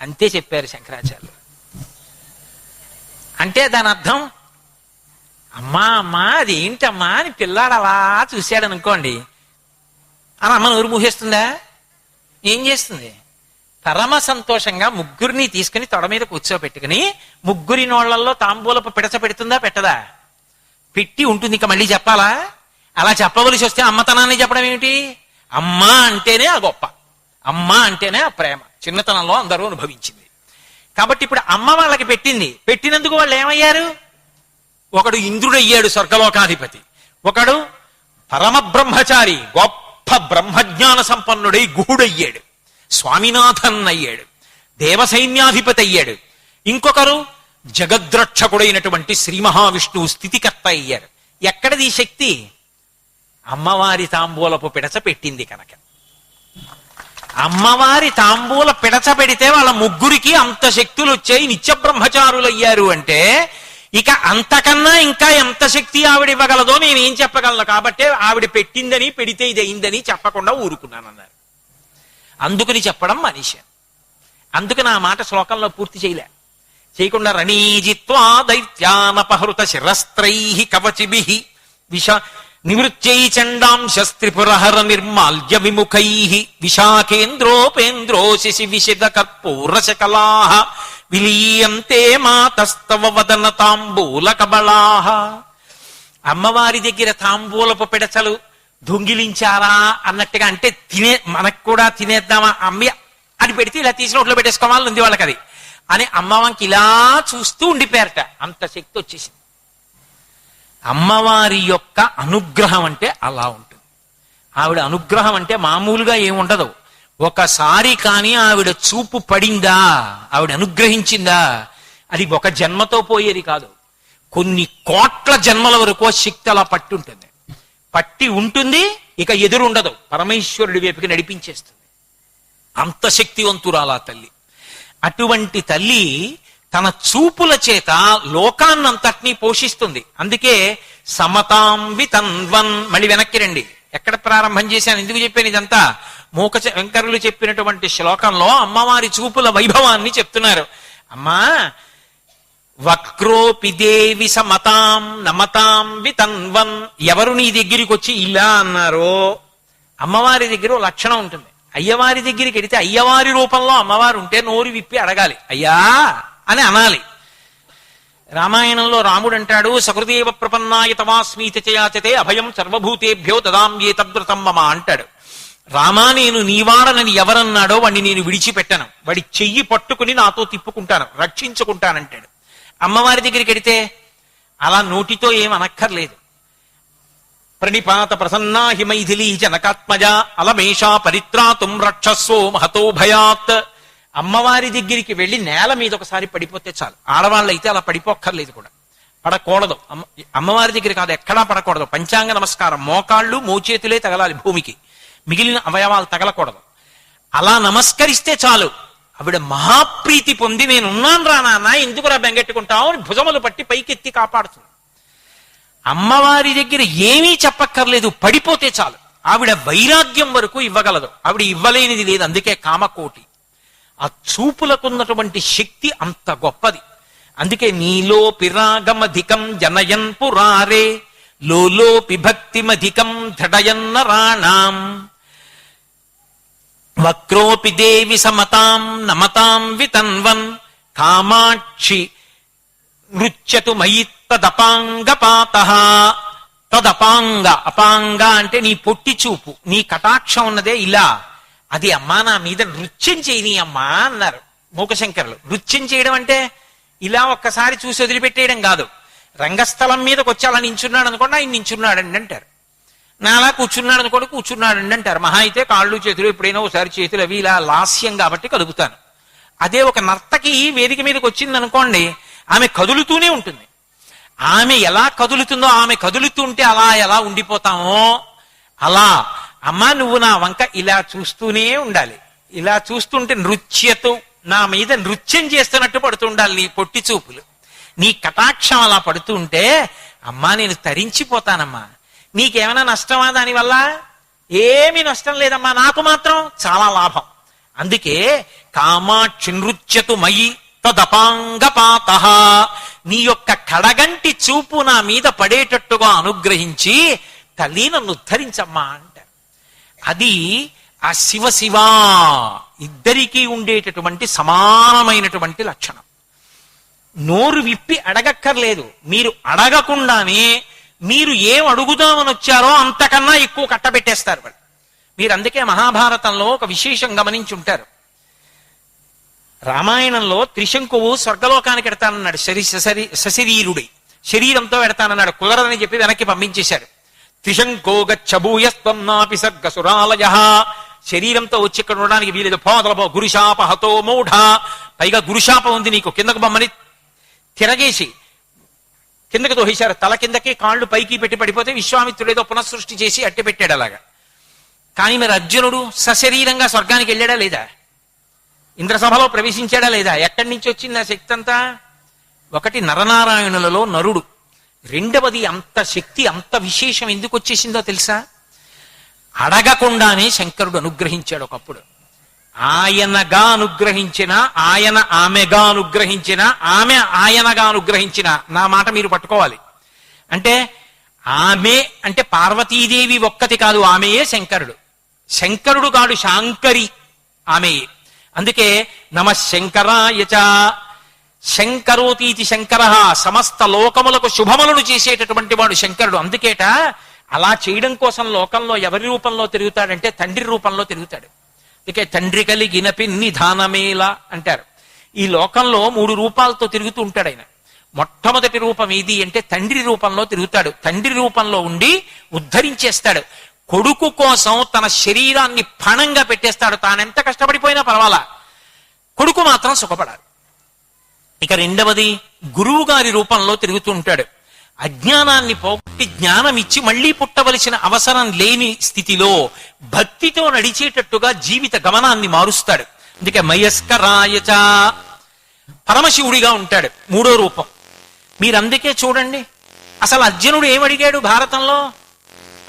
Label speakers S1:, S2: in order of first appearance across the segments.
S1: అంతే చెప్పారు శంకరాచార్యులు. అంటే దాని అర్థం, అమ్మా అమ్మా అది ఏంటమ్మా అని పిల్లాడు అలా చూశాడు అనుకోండి, అని అమ్మ నోరు మూసేస్తుందా? ఏం చేస్తుంది? పరమ సంతోషంగా ముగ్గురిని తీసుకుని తొడ మీద కూర్చోబెట్టుకుని ముగ్గురి నోళ్లలో తాంబూలపు పిడచ పెడుతుందా పెట్టదా? పెట్టి ఉంటుంది. ఇంకా మళ్ళీ చెప్పాలా? అలా చెప్పవలసి వస్తే అమ్మతనాన్ని చెప్పడం ఏమిటి? అమ్మ అంటేనే ఆ గొప్ప, అమ్మ అంటేనే ఆ ప్రేమ చిన్నతనంలో అందరూ అనుభవించింది. కాబట్టి ఇప్పుడు అమ్మ వాళ్ళకి పెట్టింది. పెట్టినందుకు వాళ్ళు ఏమయ్యారు? ఒకడు ఇంద్రుడయ్యాడు స్వర్గలోకాధిపతి, ఒకడు పరమ బ్రహ్మచారి గొప్ప బ్రహ్మజ్ఞాన సంపన్నుడై గుహుడయ్యాడు, స్వామినాథన్ అయ్యాడు, దేవసైన్యాధిపతి అయ్యాడు. ఇంకొకరు జగద్రక్షకుడైనటువంటి శ్రీ మహావిష్ణువు స్థితికర్త అయ్యారు. ఎక్కడది శక్తి? అమ్మవారి తాంబూలపు పిడచ పెట్టింది కనుక. అమ్మవారి తాంబూల పిడచ పెడితే వాళ్ళ ముగ్గురికి అంత శక్తులు వచ్చాయి, నిత్య బ్రహ్మచారులు అయ్యారు. అంటే ఇక అంతకన్నా ఇంకా ఎంత శక్తి ఆవిడ ఇవ్వగలదో నేనేం చెప్పగలను. కాబట్టి ఆవిడ పెట్టిందని పెడితే ఇది అయిందని చెప్పకుండా ఊరుకున్నానన్నారు. అందుకని చెప్పడం మనిషి. అందుకని ఆ మాట శ్లోకంలో పూర్తి చేయకుండా రణీజిత్వా దైత్యానపహృత శిరస్త్రై కవచిభి విష నివృత్యై చండాంశ త్రిపురహర నిర్మాల్య విముఖై విశాఖేంద్రోపేంద్రో శశి విశిద కర్పూరశకలా విలీయంతే మాతస్తవ వదన తాంబూల కబళా. అమ్మవారి దగ్గర తాంబూలపు పిడచలు దొంగిలించారా అన్నట్టుగా, అంటే మనకు కూడా తినేద్దామా అమ్మి అని పెడితే ఇలా తీసి నోట్లో పెట్టేసుకోవాలని ఉంది వాళ్ళకి. అది అని అమ్మవారికి ఇలా చూస్తూ ఉండిపోయారట. అంత శక్తి వచ్చేసింది. అమ్మవారి యొక్క అనుగ్రహం అంటే అలా ఉంటుంది. ఆవిడ అనుగ్రహం అంటే మామూలుగా ఏముండదు. ఒకసారి కానీ ఆవిడ చూపు పడిందా, ఆవిడ అనుగ్రహించిందా, అది ఒక జన్మతో పోయేది కాదు. కొన్ని కోట్ల జన్మల వరకు శక్తి అలా పట్టి ఉంటుంది. ఇక ఎదురుండదు, పరమేశ్వరుడి వైపుకి నడిపించేస్తుంది. అంత శక్తివంతురాలా తల్లి. అటువంటి తల్లి తన చూపుల చేత లోకాన్నంతటినీ పోషిస్తుంది. అందుకే సమతాం వితన్వన్. మళ్ళీ వెనక్కి రండి, ఎక్కడ ప్రారంభం చేశాను, ఎందుకు చెప్పాను ఇదంతా? మూక వెంకరులు చెప్పినటువంటి శ్లోకంలో అమ్మవారి చూపుల వైభవాన్ని చెప్తున్నారు. అమ్మా వక్రోపి దేవి సమతాం నమతాం వితన్వన్. ఎవరు నీ దగ్గరికి వచ్చి ఇలా అన్నారో, అమ్మవారి దగ్గర లక్షణం ఉంటుంది. అయ్యవారి దగ్గరికి వెడితే అయ్యవారి రూపంలో అమ్మవారు ఉంటే నోరు విప్పి అడగాలి, అయ్యా అని అనాలి. రామాయణంలో రాముడు అంటాడు, సకృదేవ ప్రపన్నాయ తవాస్మీతి చయాచతే అభయం సర్వభూతేభ్యో దదాంయేతద్వ్రతం మమ అంటాడు. రామా నేను నీవాడనని ఎవరన్నాడో వాడిని నేను విడిచిపెట్టను, వాడి చెయ్యి పట్టుకుని నాతో తిప్పుకుంటాను, రక్షించుకుంటానంటాడు. అమ్మవారి దగ్గరికి వెడితే అలా నోటితో ఏం అనక్కర్లేదు. ప్రణిపాత ప్రసన్నా హిమైథిలీ జనకాత్మజ అలమేషా పరిత్రాతుం రక్షస్వో మహతో భయాత్. అమ్మవారి దగ్గరికి వెళ్ళి నేల మీద ఒకసారి పడిపోతే చాలు. ఆడవాళ్ళైతే అలా పడిపోక్కర్లేదు కూడా, పడకూడదు. అమ్మవారి దగ్గర కాదు, ఎక్కడా పడకూడదు. పంచాంగ నమస్కారం, మోకాళ్ళు మోచేతులే తగలాలి భూమికి, మిగిలిన అవయవాలు తగలకూడదు. అలా నమస్కరిస్తే చాలు. ఆవిడ మహాప్రీతి పొంది నేనున్నాను రా నాన్న, ఎందుకురా బెంగెట్టుకుంటావు అని భుజములు పట్టి పైకెత్తి కాపాడుతుంది. అమ్మవారి దగ్గర ఏమీ చెప్పక్కర్లేదు, పడిపోతే చాలు. ఆవిడ వైరాగ్యం వరకు ఇవ్వగలదు, ఆవిడ ఇవ్వలేనిది లేదు. అందుకే కామకోటి. ఆ చూపులకున్నటువంటి శక్తి అంత గొప్పది. అందుకే నీలో పిరాగమధికం జనయన్ పురారే లోలోపి భక్తిమధికం ధడయన్నరాణాం వక్రోపి దేవి సమతాం నమతాం వితన్వన్ కామాక్షి నృత్యతు మయి తదపాంగపాతః. తదపాంగ, అపాంగ అంటే నీ పొట్టి చూపు, నీ కటాక్షం ఉన్నదే ఇలా, అది అమ్మా నా మీద నృత్యం చేయని అమ్మా అన్నారు మూకశంకరులు. నృత్యం చేయడం అంటే ఇలా ఒక్కసారి చూసి వదిలిపెట్టేయడం కాదు. రంగస్థలం మీదకి వచ్చి అలా నించున్నాడు అనుకోండి, ఆయన నించున్నాడండి అంటారు. నా అలా కూర్చున్నాడు అనుకోండి, కూర్చున్నాడండి అంటారు. మహా అయితే కాళ్ళు చేతులు ఎప్పుడైనా ఒకసారి చేతులు అవి ఇలా లాస్యం కాబట్టి కలుపుతాను. అదే ఒక నర్తకి వేదిక మీదకి వచ్చింది అనుకోండి, ఆమె కదులుతూనే ఉంటుంది. ఆమె ఎలా కదులుతుందో, ఆమె కదులుతుంటే అలా ఎలా ఉండిపోతామో అలా అమ్మా నువ్వు నా వంక ఇలా చూస్తూనే ఉండాలి. ఇలా చూస్తుంటే నృత్యతో నా మీద నృత్యం చేస్తున్నట్టు పడుతుండాలి నీ పొట్టి చూపులు. నీ కటాక్షం అలా పడుతూ ఉంటే అమ్మా నేను తరించిపోతానమ్మా. నీకేమైనా నష్టమా దానివల్ల? ఏమీ నష్టం లేదమ్మా, నాకు మాత్రం చాలా లాభం అందుకే కామాక్షి నృత్యతు మయి తదపాంగపాత, నీ యొక్క కడగంటి చూపు నా మీద పడేటట్టుగా అనుగ్రహించి తల్లి నన్ను ఉద్ధరించమ్మా అంటారు. అది ఆ శివ శివ ఇద్దరికీ ఉండేటటువంటి సమానమైనటువంటి లక్షణం. నోరు విప్పి అడగక్కర్లేదు, మీరు అడగకుండానే మీరు ఏం అడుగుదామని వచ్చారో అంతకన్నా ఎక్కువ కట్టబెట్టేస్తారు వాళ్ళు. మీరు అందుకే మహాభారతంలో ఒక విశేషం గమనించుంటారు. రామాయణంలో త్రిశంకువు స్వర్గలోకానికి ఎడతానన్నాడు, సశరీరుడి శరీరంతో ఎడతానన్నాడు. కుదరదని చెప్పి వెనక్కి పంపించేశాడు. త్రిశంకో గచ్చభూయస్త్వం నాపి సర్గసురాలయ, శరీరంతో వచ్చి ఇక్కడ ఉండడానికి వీలేదు, పోదలపో గురుశాప హతో మూఢ, పైగా గురుశాపం ఉంది నీకు, కిందకు బొమ్మని తిరగేసి కిందకి తోసేశారు. తల కిందకి కాళ్ళు పైకి పెట్టి పడిపోతే విశ్వామిత్రుడు ఏదో పునఃసృష్టి చేసి అట్టి పెట్టాడు అలాగా. కానీ మరి అర్జునుడు సశరీరంగా స్వర్గానికి వెళ్ళాడా లేదా? ఇంద్రసభలో ప్రవేశించాడా లేదా? ఎక్కడి నుంచి వచ్చింది ఆ శక్తి అంతా? ఒకటి నరనారాయణులలో నరుడు, రెండవది అంత శక్తి అంత విశేషం ఎందుకు వచ్చేసిందో తెలుసా? అడగకుండానే శంకరుడు అనుగ్రహించాడు. ఒకప్పుడు ఆయనగా అనుగ్రహించిన, ఆయన ఆమెగా అనుగ్రహించిన, ఆమె ఆయనగా అనుగ్రహించిన, నా మాట మీరు పట్టుకోవాలి. అంటే ఆమె అంటే పార్వతీదేవి ఒక్కటి కాదు, ఆమెయే శంకరుడు. శంకరుడు కాడు, శాంకరి ఆమెయే. అందుకే నమ శంకరాయచ, శంకరోతీతి శంకర, సమస్త లోకములకు శుభములను చేసేటటువంటి వాడు శంకరుడు. అందుకేట అలా చేయడం కోసం లోకంలో ఎవరి రూపంలో తిరుగుతాడంటే తండ్రి రూపంలో తిరుగుతాడు. అందుకే తండ్రి కలిగిన పిన్ని దానమేలా అంటారు. ఈ లోకంలో 3 రూపాలతో తిరుగుతూ ఉంటాడు ఆయన. మొట్టమొదటి రూపం ఏది అంటే తండ్రి రూపంలో తిరుగుతాడు. తండ్రి రూపంలో ఉండి ఉద్ధరించేస్తాడు. కొడుకు కోసం తన శరీరాన్ని పణంగా పెట్టేస్తాడు. తానెంత కష్టపడిపోయినా పర్వాలా, కొడుకు మాత్రం సుఖపడాలి. ఇక రెండవది గురువు గారి రూపంలో తిరుగుతూ ఉంటాడు. అజ్ఞానాన్ని పోగొట్టి జ్ఞానం ఇచ్చి మళ్లీ పుట్టవలసిన అవసరం లేని స్థితిలో భక్తితో నడిచేటట్టుగా జీవిత గమనాన్ని మారుస్తాడు. అందుకే మయస్కరాయచ, పరమశివుడిగా ఉంటాడు 3వ రూపం. మీరందుకే చూడండి, అసలు అర్జునుడు ఏమడిగాడు భారతంలో?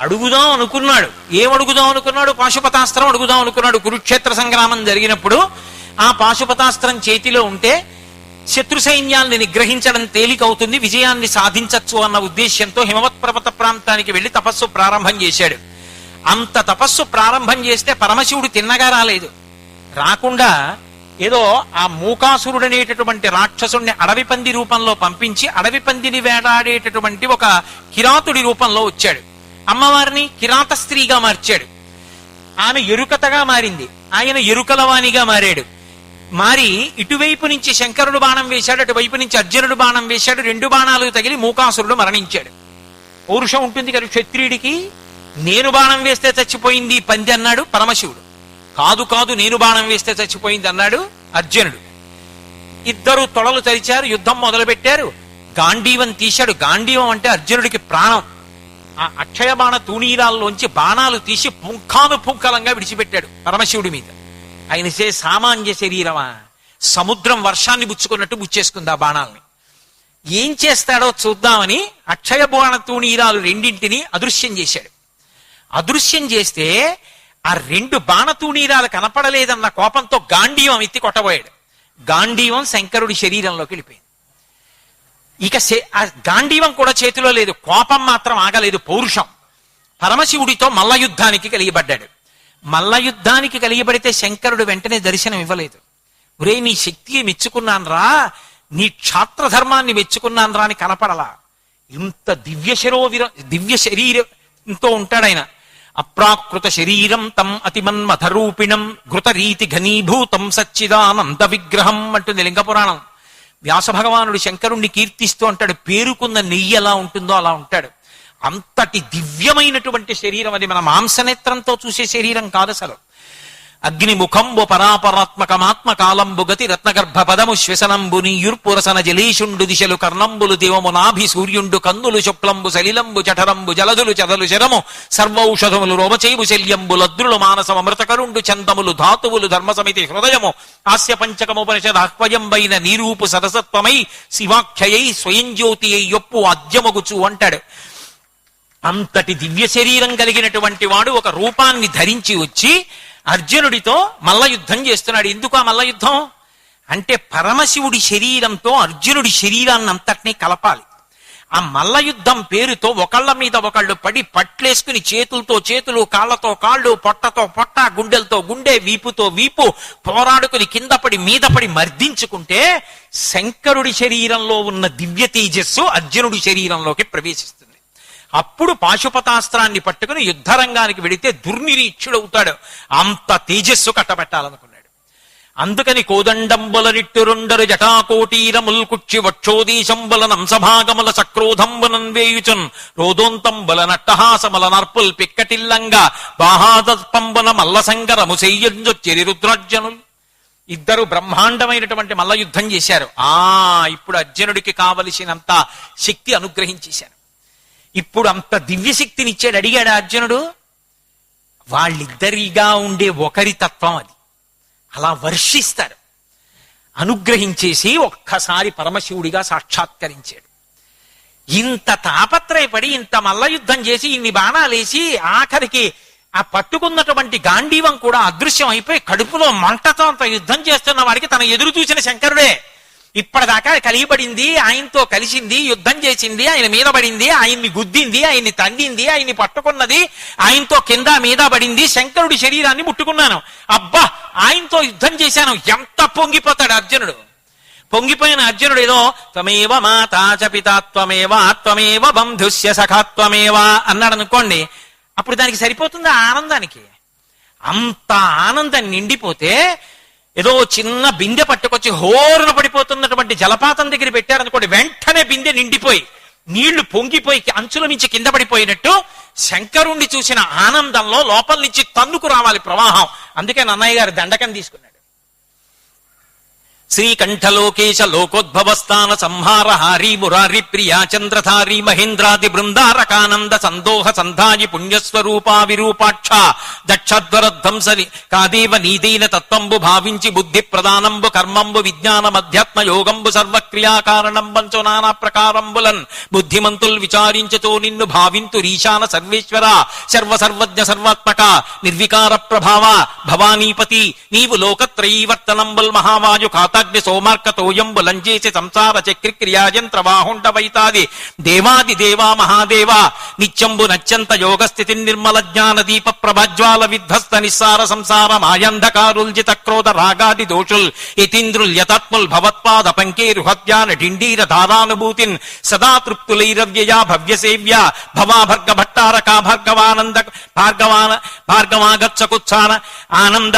S1: అడుగుదాం అనుకున్నాడు. ఏమడుగుదాం అనుకున్నాడు? పాశుపతాస్త్రం అడుగుదాం అనుకున్నాడు. కురుక్షేత్ర సంగ్రామం జరిగినప్పుడు ఆ పాశుపతాస్త్రం చేతిలో ఉంటే శత్రు సైన్యాల్ని నిగ్రహించడం తేలికవుతుంది, విజయాన్ని సాధించచ్చు అన్న ఉద్దేశ్యంతో హిమవత్ పర్వత ప్రాంతానికి వెళ్లి తపస్సు ప్రారంభం చేశాడు. అంత తపస్సు ప్రారంభం చేస్తే పరమశివుడు తిన్నగా రాలేదు. రాకుండా ఏదో ఆ మూకాసురుడు అనేటటువంటి రాక్షసుడిని అడవి పంది రూపంలో పంపించి అడవి పందిని వేటాడేటటువంటి ఒక కిరాతుడి రూపంలో వచ్చాడు. అమ్మవారిని కిరాత స్త్రీగా మార్చాడు. ఆమె ఎరుకతగా మారింది, ఆయన ఎరుకలవాణిగా మారాడు. మారి ఇటువైపు నుంచి శంకరుడు బాణం వేశాడు, అటువైపు నుంచి అర్జునుడు బాణం వేశాడు. 2 బాణాలు తగిలి మూకాసురుడు మరణించాడు. పౌరుషం ఉంటుంది కదా క్షత్రియుడికి. నేను బాణం వేస్తే చచ్చిపోయింది పంది అన్నాడు పరమశివుడు. కాదు కాదు, నేను బాణం వేస్తే చచ్చిపోయింది అన్నాడు అర్జునుడు. ఇద్దరు తొడలు తరిచారు, యుద్ధం మొదలుపెట్టారు. గాంధీవం తీశాడు. గాంధీవం అంటే అర్జునుడికి ప్రాణం. ఆ అక్షయ బాణ తూణీరాల్లోంచి బాణాలు తీసి పుంఖానుపుంఖలంగా విడిచిపెట్టాడు పరమశివుడి మీద. ఆయన సామాన్య శరీరమా? సముద్రం వర్షాన్ని బుచ్చుకున్నట్టు బుచ్చేసుకుంది ఆ బాణాలని. ఏం చేస్తాడో చూద్దామని అక్షయ బాణ తూణీరాలు 2 అదృశ్యం చేశాడు. అదృశ్యం చేస్తే ఆ 2 బాణతూణీరాలు కనపడలేదన్న కోపంతో గాంధీవం ఎత్తి కొట్టబోయాడు. గాంధీవం శంకరుడి శరీరంలోకి వెళ్ళిపోయింది. ఇక ఆ గాంధీవం కూడా చేతిలో లేదు, కోపం మాత్రం ఆగలేదు, పౌరుషం. పరమశివుడితో మల్ల యుద్ధానికి కలిగిపడ్డాడు. మల్ల యుద్ధానికి కలిగిపడితే శంకరుడు వెంటనే దర్శనం ఇవ్వలేదు. ఒరే, నీ శక్తిని మెచ్చుకున్నాను రా, నీ క్షాత్రధర్మాన్ని మెచ్చుకున్నాను రా అని కనపడలా. ఇంత దివ్య శరీరంతో ఉంటాడాయన. అప్రాకృత శరీరం తం అతిమన్మథరూపిణం ఘృతరీతి ఘనీభూతం సచ్చిదానంద విగ్రహం అంటుంది లింగపురాణం. వ్యాస భగవానుడు శంకరుణ్ణి కీర్తిస్తూ అంటాడు, పేరుకున్న నెయ్యి ఎలా ఉంటుందో అలా ఉంటాడు. అంతటి దివ్యమైనటువంటి శరీరం అది. మన మాంసనేత్రంతో చూసే శరీరం కాదు అసలు. అగ్నిముఖంబు పరాపరాత్మకమాత్మ కాలంబు గతి రత్నగర్భ పదము శ్వసనంబు నీయుర్పురసన జలీషుండు దిశలు కర్ణంబులు దేవము నాభి సూర్యుండు కందులు శుక్లంబు సలిలంబు జఠరంబు జలదులు చదలు శరము సర్వౌషధములు రోమచైబు శల్యంబు లద్రులు మానసమ అమృతకరుండు చందములు ధాతువులు ధర్మ సమితి హృదయము హాస్య పంచకముపనిషదాహ్వయంబైన నీరూపు సరసత్వమై శివాఖ్యయై స్వయం జ్యోతి యొప్పు అద్యమగుచు అంటాడు. అంతటి దివ్య శరీరం కలిగినటువంటి వాడు ఒక రూపాన్ని ధరించి వచ్చి అర్జునుడితో మల్ల యుద్ధం చేస్తున్నాడు. ఎందుకు ఆ మల్ల యుద్ధం అంటే పరమశివుడి శరీరంతో అర్జునుడి శరీరాన్ని అంతటినీ కలపాలి. ఆ మల్ల యుద్ధం పేరుతో ఒకళ్ళ మీద ఒకళ్ళు పడి పట్లేసుకుని చేతులతో చేతులు, కాళ్లతో కాళ్ళు, పొట్టతో పొట్ట, గుండెలతో గుండె, వీపుతో వీపు పోరాడుకుని కింద పడి మీద పడి మర్దించుకుంటే శంకరుడి శరీరంలో ఉన్న దివ్య తేజస్సు అర్జునుడి శరీరంలోకి ప్రవేశిస్తుంది. అప్పుడు పాశుపతాస్త్రాన్ని పట్టుకుని యుద్ధరంగానికి వెడితే దుర్నిరీక్షుడవుతాడు. అంత తేజస్సు కట్టబెట్టాలనుకున్నాడు. అందుకని కోదండంబుల నిట్టురుండరు జటాకోటీరముల్ కుక్షి వక్షోదీశంబుల నంసభాగముల సక్రోధంబునన్ వేయుచున్ రోదోంతంబుల నట్టహాసముల నర్పుల్ పిక్కటిల్లంగా బాహాదస్పంబున మల్లసంగరము చెయ్యంజొచ్చిరి రుద్రార్జనులు. ఇద్దరు బ్రహ్మాండమైనటువంటి మల్ల యుద్ధం చేశారు. ఇప్పుడు అర్జునుడికి కావలసినంత శక్తి అనుగ్రహించేశారు. ఇప్పుడు అంత దివ్యశక్తినిచ్చాడు. అడిగాడు అర్జునుడు. వాళ్ళిద్దరిగా ఉండే ఒకరి తత్వం అది. అలా వర్షిస్తారు. అనుగ్రహించేసి ఒక్కసారి పరమశివుడిగా సాక్షాత్కరించాడు. ఇంత తాపత్రయపడి ఇంత మల్ల యుద్ధం చేసి ఇన్ని బాణాలేసి ఆఖరికి ఆ పట్టుకున్నటువంటి గాంధీవం కూడా అదృశ్యం అయిపోయి కడుపులో మంటతో అంత యుద్ధం చేస్తున్న వాడికి తన ఎదురు చూసిన శంకరుడే. ఇప్పటిదాకా కలిగిపడింది, ఆయనతో కలిసింది, యుద్ధం చేసింది, ఆయన మీద పడింది, ఆయన్ని గుద్దింది, ఆయన్ని తండింది, ఆయన్ని పట్టుకున్నది, ఆయనతో కింద మీద పడింది, శంకరుడి శరీరాన్ని ముట్టుకున్నాను, అబ్బా ఆయనతో యుద్ధం చేశాను. ఎంత పొంగిపోతాడు అర్జునుడు. పొంగిపోయిన అర్జునుడు ఏదో త్వమేవ మాతా చ పితా త్వమేవ త్వమేవ బంధుస్య సఖాత్వమేవ అన్నాడు అనుకోండి. అప్పుడు దానికి సరిపోతుంది ఆ ఆనందానికి. అంత ఆనందం నిండిపోతే ఏదో చిన్న బిందె పట్టుకొచ్చి హోరున పడిపోతున్నటువంటి జలపాతం దగ్గర పెట్టారనుకోండి, వెంటనే బిందె నిండిపోయి నీళ్లు పొంగిపోయి అంచుల నుంచి కింద పడిపోయినట్టు శంకరుణ్ణి చూసిన ఆనందంలో లోపల నుంచి తన్నుకు రావాలి ప్రవాహం. అందుకే నన్నయ్య గారు దండకం తీసుకున్నాడు. శ్రీకంఠలోకేశ లోకోద్భవస్థాన సంహార హారీ మురారి ప్రియా చంద్రధారి మహేంద్రాది బృందారకానంద సందోహ సంధాయి పుణ్యస్వరూపా విరూపాక్ష దక్షధ్వరధ్వంసని కాదేవ నీదైన తత్వంబు భావించి బుద్ధి ప్రధానంబు కర్మంబు విజ్ఞానమధ్యాత్మ యోగంబు సర్వక్రియాకారణంబంచు నానా ప్రకారంబులన్ బుద్ధిమంతుల్ విచారించుతో నిన్ను భావింతు రీశాన సర్వేశ్వర సర్వసర్వజ్ఞ సర్వాత్మక నిర్వికార ప్రభావ భవానీపతి నీవు లోకత్రయీవర్తనంబుల్ మహావాయు ఖాతాగ్ని సోమార్కతోయంబు లంజేసి సంసార చక్రి క్రియాయంత్ర వాహుండ వైతాది దేవాది దేవా మహాదేవ నిత్యంబు నత్యంత యోగస్థితి నిర్మల జ్ఞాన దీప ప్రభజ్వాల విధ్వస్త నిస్సార సంసార మాయంధకారుల్జిత క్రోధ రాగాది దోషుల్ యతీంద్రుల్ యతత్ముల్ భవత్పాద పంకేరుహత్యాన ఢిండీర ధారానుభూతిన్ సదా తృప్తులైరవ్యయా భవ్యసేవ్య భవా భర్గ భట్టారకా భార్గవానంద భార్గవాగత్సకుత్సాన ఆనంద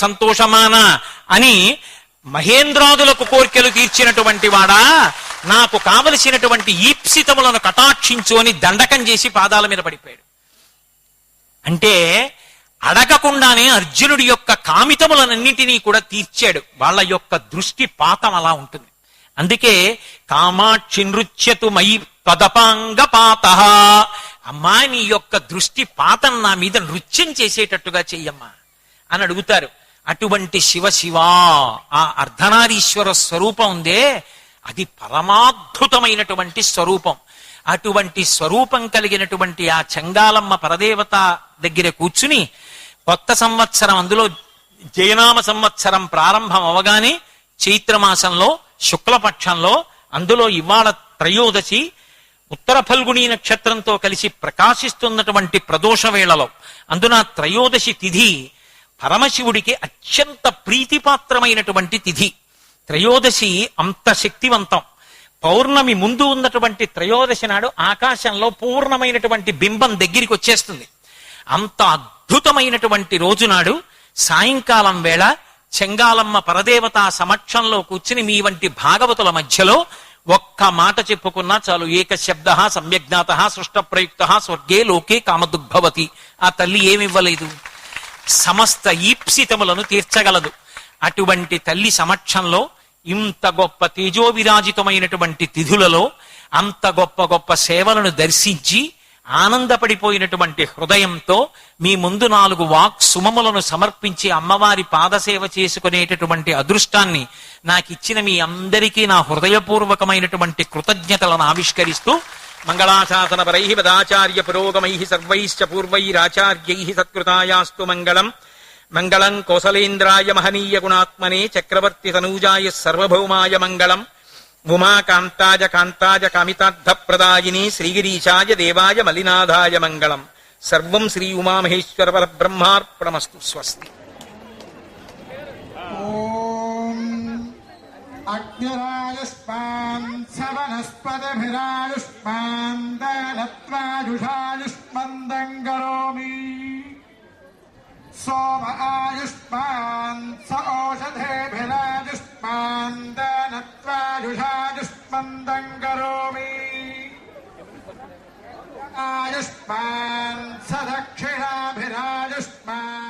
S1: సంతోషమాన అని మహేంద్రాదులకు కోర్కెలు తీర్చినటువంటి వాడా నాకు కావలసినటువంటి ఈప్సితములను కటాక్షించు అని దండకం చేసి పాదాల మీద పడిపోయాడు. అంటే అడగకుండానే అర్జునుడి యొక్క కామితములన్నింటినీ కూడా తీర్చాడు. వాళ్ళ యొక్క దృష్టి పాతం అలా ఉంటుంది. అందుకే కామాక్షి నృత్యతు మయి పదపాంగ పాత, అమ్మా నీ యొక్క దృష్టి పాతం నా మీద నృత్యం చేసేటట్టుగా చెయ్యమ్మా అని అడుగుతారు. అటువంటి శివ ఆ అర్ధనారీశ్వర స్వరూపం ఉందే అది పరమాద్భుతమైనటువంటి స్వరూపం. అటువంటి స్వరూపం కలిగినటువంటి ఆ చెంగాలమ్మ పరదేవత దగ్గర కూర్చుని కొత్త సంవత్సరం, అందులో జయనామ సంవత్సరం ప్రారంభం అవగానే చైత్రమాసంలో శుక్లపక్షంలో, అందులో ఇవాళ త్రయోదశి ఉత్తర ఫల్గుణీ నక్షత్రంతో కలిసి ప్రకాశిస్తున్నటువంటి ప్రదోష వేళలో, అందున త్రయోదశి తిథి పరమశివుడికి అత్యంత ప్రీతిపాత్రమైనటువంటి తిథి. త్రయోదశి అంత శక్తివంతం. పౌర్ణమి ముందు ఉన్నటువంటి త్రయోదశి నాడు ఆకాశంలో పూర్ణమైనటువంటి బింబం దగ్గరికి వచ్చేస్తుంది. అంత అద్భుతమైనటువంటి రోజు నాడు సాయంకాలం వేళ చెంగాలమ్మ పరదేవత సమక్షంలో కూర్చుని మీ వంటి భాగవతుల మధ్యలో ఒక్క మాట చెప్పుకున్నా చాలు. ఏక శబ్ద సమ్యజ్ఞాత సృష్ట ప్రయుక్త స్వర్గే లోకే కామదుగ్భవతి. ఆ తల్లి ఏమివ్వలేదు? సమస్త ఈప్సితములను తీర్చగలదు. అటువంటి తల్లి సమక్షంలో ఇంత గొప్ప తేజోవిరాజితమైనటువంటి తిథులలో అంత గొప్ప గొప్ప సేవలను దర్శించి ఆనందపడిపోయినటువంటి హృదయంతో మీ ముందు 4 వాక్ సుమములను సమర్పించి అమ్మవారి పాదసేవ చేసుకునేటటువంటి అదృష్టాన్ని నాకిచ్చిన మీ అందరికీ నా హృదయపూర్వకమైనటువంటి కృతజ్ఞతలను ఆవిష్కరిస్తూ మంగళాశాసన పరై పదాచార్య పురోగమై సర్వైశ్చ పూర్వైరాచార్యై సత్కృతాయాస్తు మంగళం. మంగళం కోసలేంద్రాయ మహనీయ గుణాత్మనే చక్రవర్తి తనూజాయ సర్వభౌమాయ మంగళం ఉమాకాంతాయ కాంతాయ కామితార్థప్రదాయిని శ్రీగిరీశాయ దేవాయ మలినాథాయ మంగళం. సర్వం శ్రీ ఉమామహేశ్వర పరబ్రహ్మార్పణమస్తు. స్వస్తి.
S2: అగ్నిరాయుష్మాన్ సవనస్పతిభిరాయుష్మాన్ దానత్వాయుషాయుష్మందం కరోమి. సోమ ఆయుష్మాన్ స ఓషధేభిరాయుష్మాన్ దానత్వాయుషాయుష్మందం కరోమి. ఆయుష్మాన్ స దక్షిణాభిరాయుష్మాన్